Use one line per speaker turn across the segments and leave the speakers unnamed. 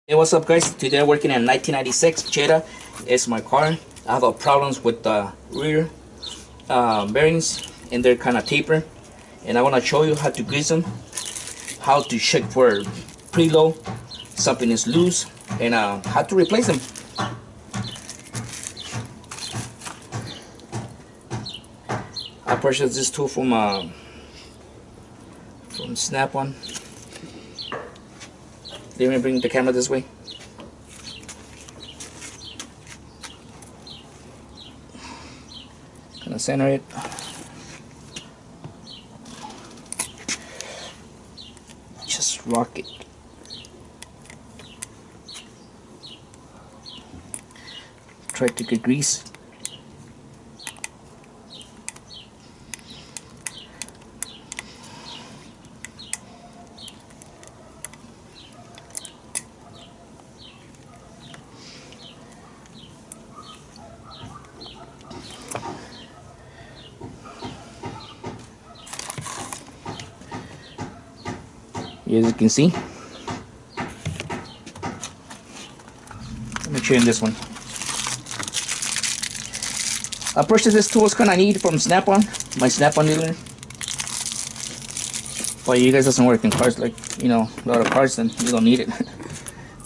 Hey, what's up, guys? Today I'm working in 1996 Jetta. It's my car. I have problems with the rear bearings, and they're kind of taper. And I want to show you how to grease them, how to check for preload, something is loose, and how to replace them. I purchased this tool from Snap-on. Let me bring the camera this way. Gonna center it. Just rock it. Try to get grease. As you can see, let me show you this one. I purchased this tool. It's kind of neat from Snap-on, my Snap-on dealer. But you guys doesn't work in cars, like, a lot of cars, then you don't need it.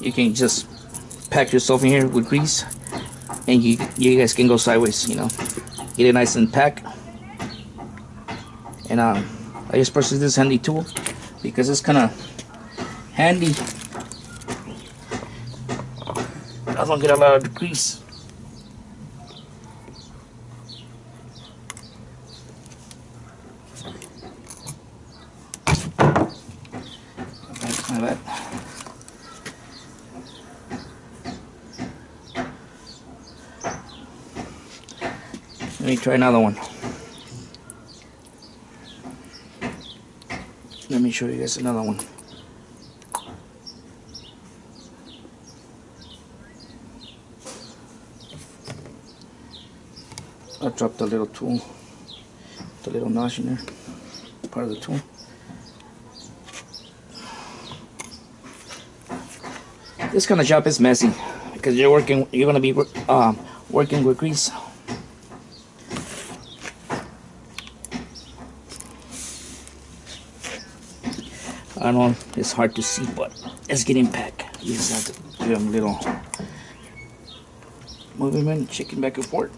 You can just pack yourself in here with grease, and you guys can go sideways. Get it nice and packed. And I just purchased this handy tool because it's kind of handy. I don't get a lot of grease. That's my bad. Let me try another one. Let me show you guys another one. I dropped the little tool, the little notch in there, part of the tool. This kind of job is messy because you're gonna be working with grease. I know it's hard to see, but it's getting packed. You just have to do a little movement, shaking back and forth.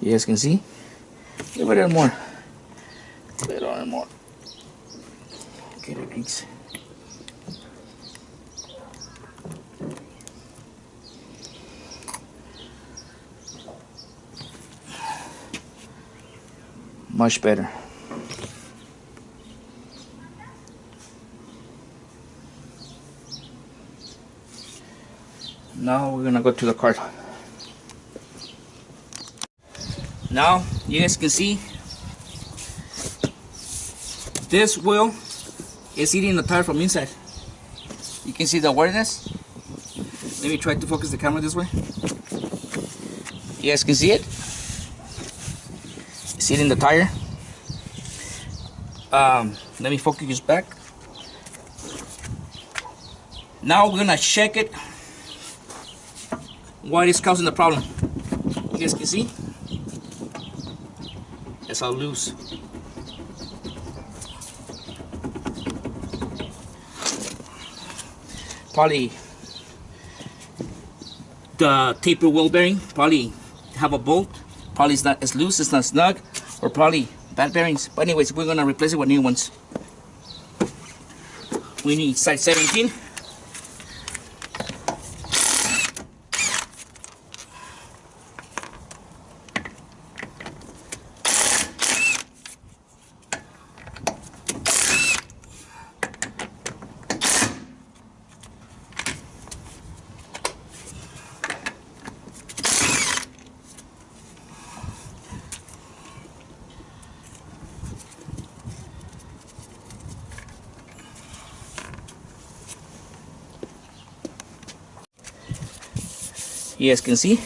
You guys can see? A little more. A little more. Get it, grease. Much better. Now we're gonna go to the cart. Now you guys can see this wheel is eating the tire from inside. You can see the awareness. Let me try to focus the camera this way. You guys can see it. It's eating the tire. Let me focus back. Now we're gonna check it. What is causing the problem? You guys can see. It's all loose. Probably the taper wheel bearing probably have a bolt. Probably it's not as loose, it's not snug, or probably bad bearings. But anyways, we're gonna replace it with new ones. We need size 17. You guys can see.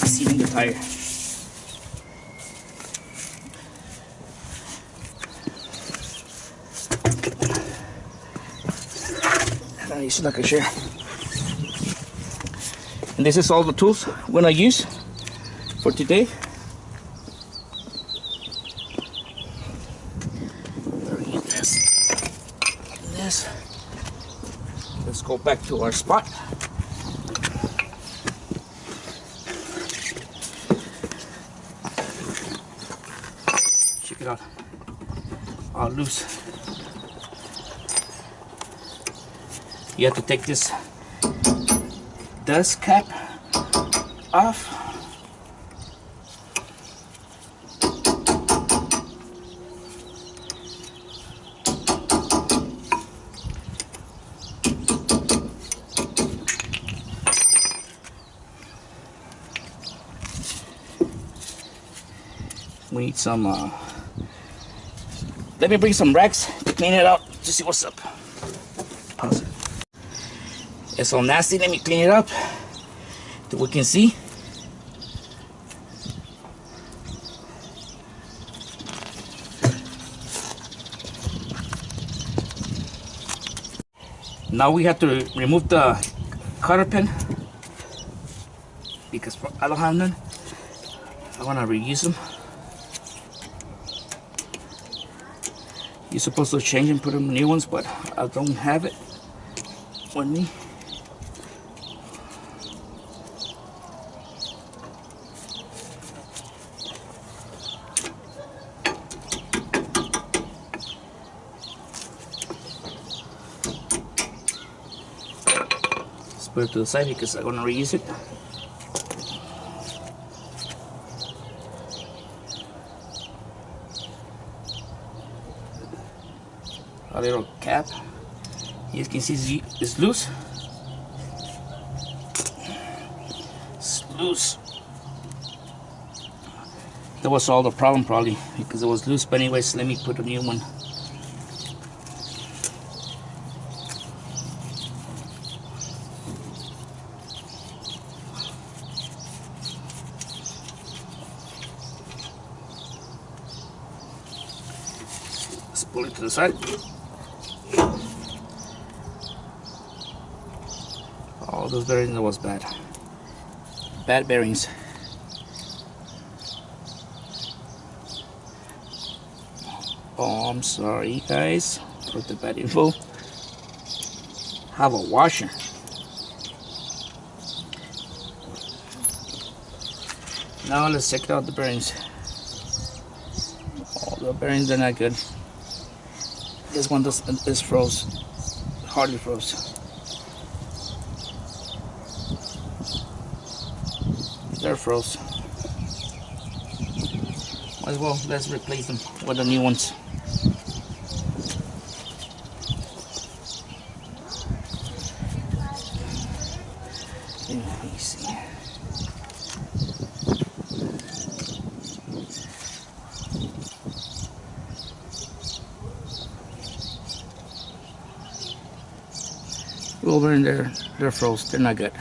Sealing the tire. You see like a share. And this is all the tools we're gonna use for today. This. Let's go back to our spot. Check it out. All loose. You have to take this dust cap off. We need some, let me bring some rags to clean it out to see what's up. Pause it. It's all nasty, let me clean it up so we can see. Now we have to remove the cotter pin because I don't have none. I want to reuse them. You're supposed to change and put them new ones, but I don't have it with me. Let's put it to the side because I'm going to reuse it. A little cap. You can see it's loose. It's loose. That was all the problem probably because it was loose. But anyways, let me put a new one. Let's pull it to the side. All those bearings, that was bad. Bad bearings. Oh, I'm sorry guys for the bad info. Have a washer. Now let's check out the bearings. All the bearings are not good. This one is froze. Hardly froze. They're froze. Might as well, let's replace them with the new ones. Let me see. Over in there, they're froze. They're not good.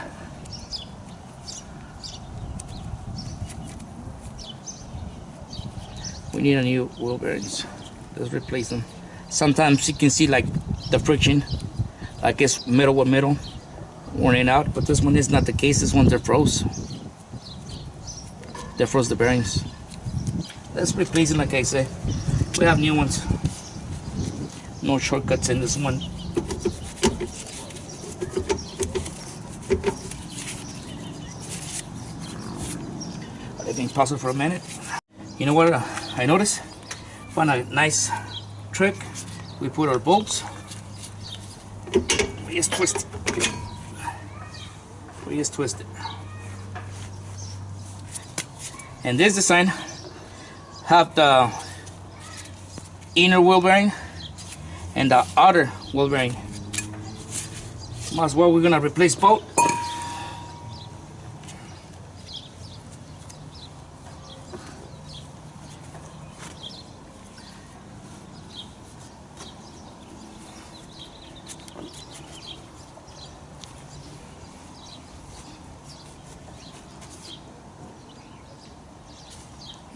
We need a new wheel bearings. Let's replace them. Sometimes you can see like the friction, like it's metal with metal, worn out. But this one is not the case. This one's froze. They froze the bearings. Let's replace them like I say. We have new ones. No shortcuts in this one. Let me pause it for a minute. You know what I noticed? Found a nice trick. We put our bolts. We just twist it. We just twist it. And this design have the inner wheel bearing and the outer wheel bearing. Might as well, we're gonna replace both.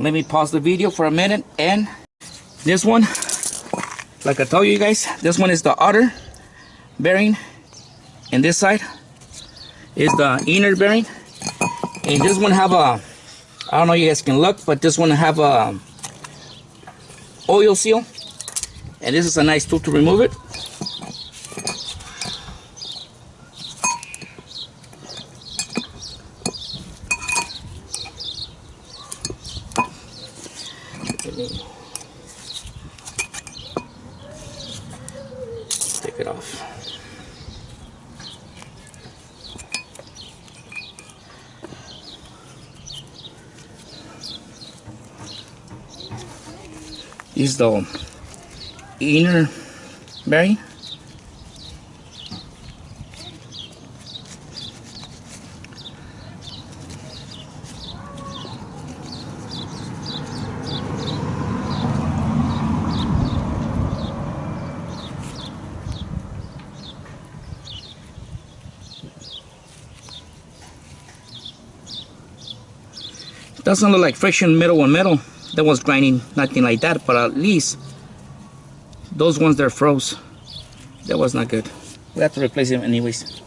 Let me pause the video for a minute. And this one, like I told you guys, this one is the outer bearing, and this side is the inner bearing. And this one have a, I don't know if you guys can look, but this one have a oil seal, and this is a nice tool to remove it. Take it off. This is the inner bearing. Doesn't look like friction metal on metal. That was grinding, nothing like that, but at least those ones that froze. That was not good. We have to replace them anyways.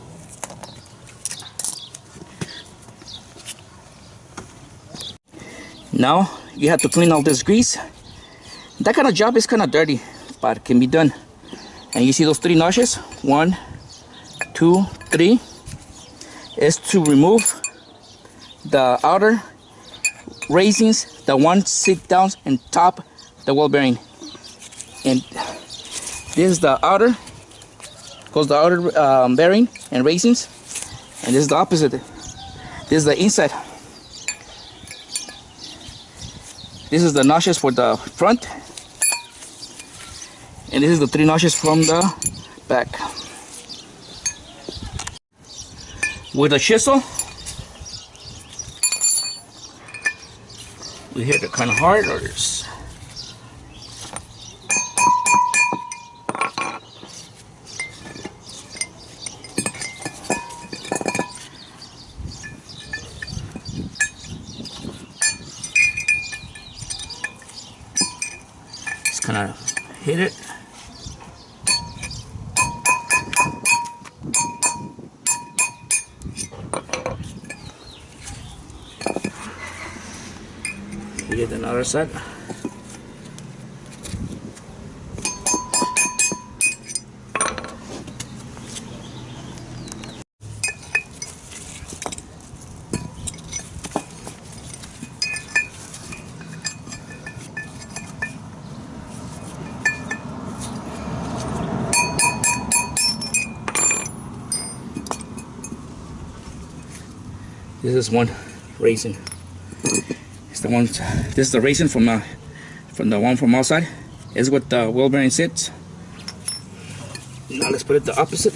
Now you have to clean all this grease. That kind of job is kind of dirty, but it can be done. And you see those 3 notches? 1, 2, 3. Is to remove the outer raisins, the one sit down and top the wall bearing. And this is the outer, goes the outer bearing and raisins, and this is the opposite. This is the inside. This is the notches for the front, and this is the 3 notches from the back. With a chisel, we hit it kind of hard, or just kind of hit it. Get another side. This is one raisin. The ones, this is the raisin from the one from outside. Is what the wheel bearing sits. Now let's put it the opposite.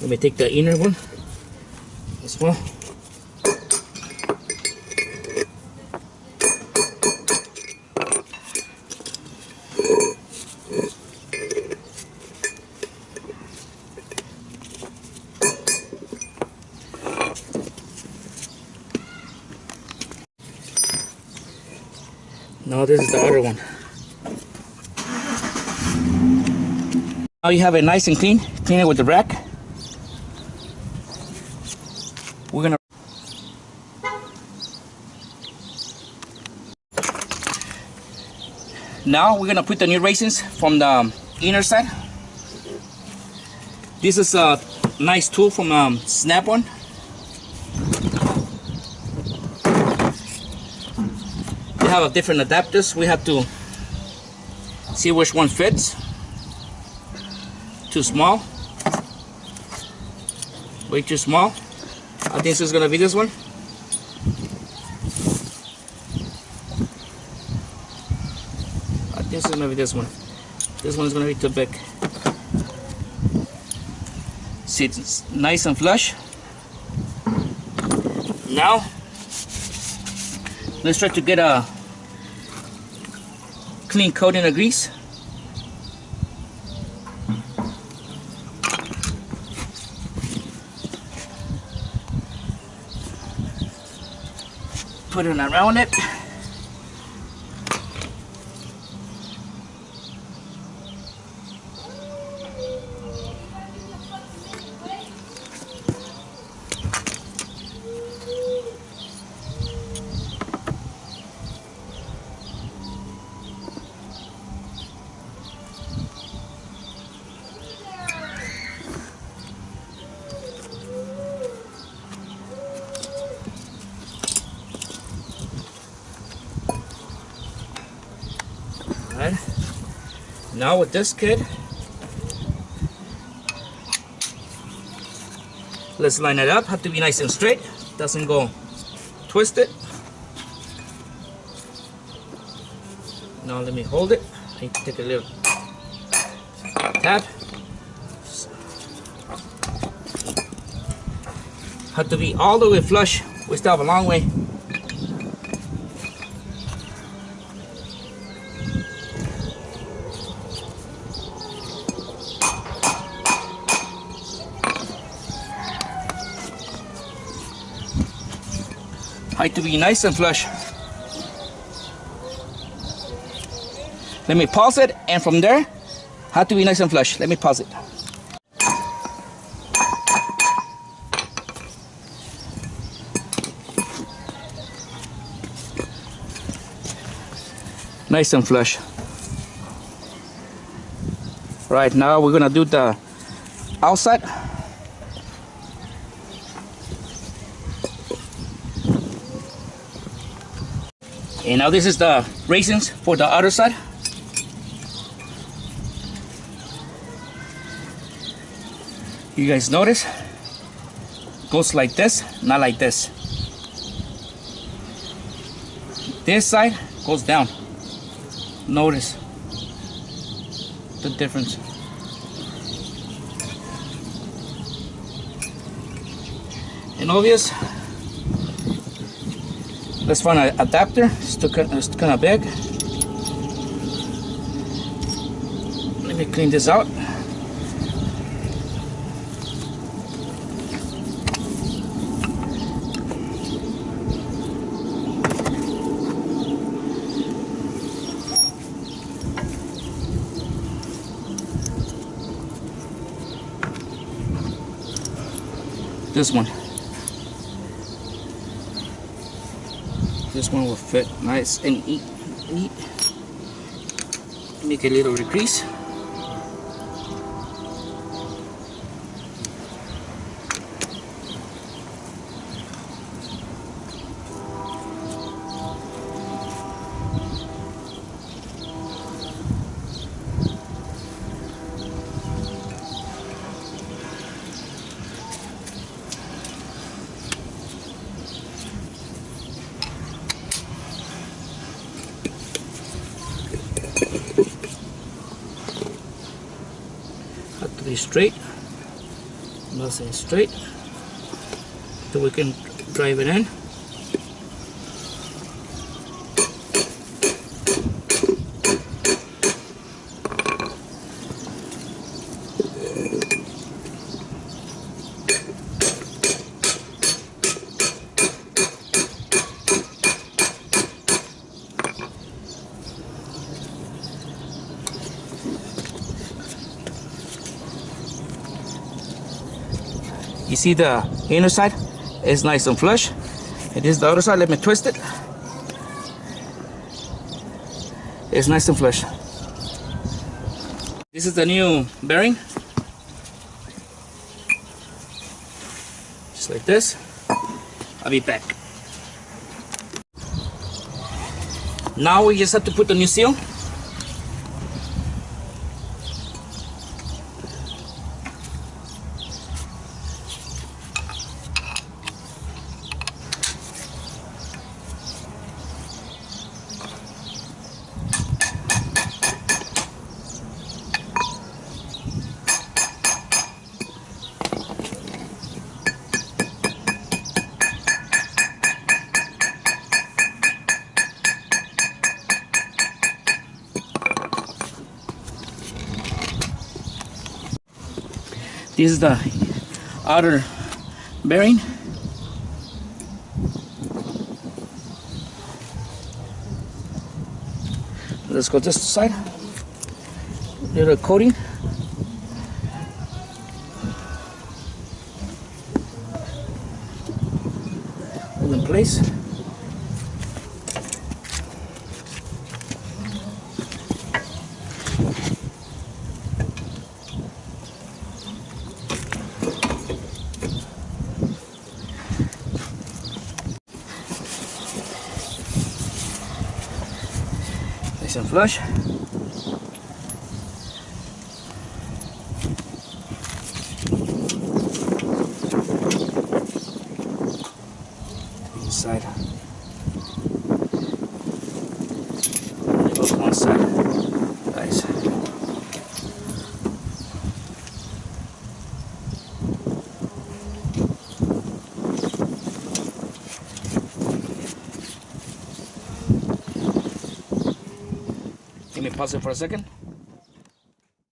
Let me take the inner one as well. Now this is the other one. Now you have it nice and clean. Clean it with the rack. We're gonna put the new raisins from the inner side. This is a nice tool from Snap-on. Have a different adapters. We have to see which one fits. Too small, way too small. I think this is gonna be this one. I think this is gonna be this one. This one is gonna be too big. See, it's nice and flush. Now let's try to get a clean coating of grease. put it around it. Alright. Now with this kid, let's line it up. Have to be nice and straight. Doesn't go twisted. Now let me hold it. I need to take a little tap. Have to be all the way flush. We still have a long way. Have to be nice and flush. Let me pause it, and from there, have to be nice and flush. Let me pause it. Nice and flush. Right now, we're gonna do the outside. And now this is the raisins for the other side. You guys notice? Goes like this, not like this. This side goes down. Notice the difference. And obvious. Let's find an adapter. It's kind of big. Let me clean this out. This one. This one will fit nice and neat. Make a little decrease. Have to be straight, nice and straight, so we can drive it in. You see the inner side is nice and flush. It is the other side. Let me twist it. It's nice and flush. This is the new bearing. Just like this. I'll be back. Now we just have to put the new seal. This is the outer bearing. Let's go this side. Little coating. Hold in place. Nice and flush. Inside. It goes one side. Nice. Let me pause it for a second.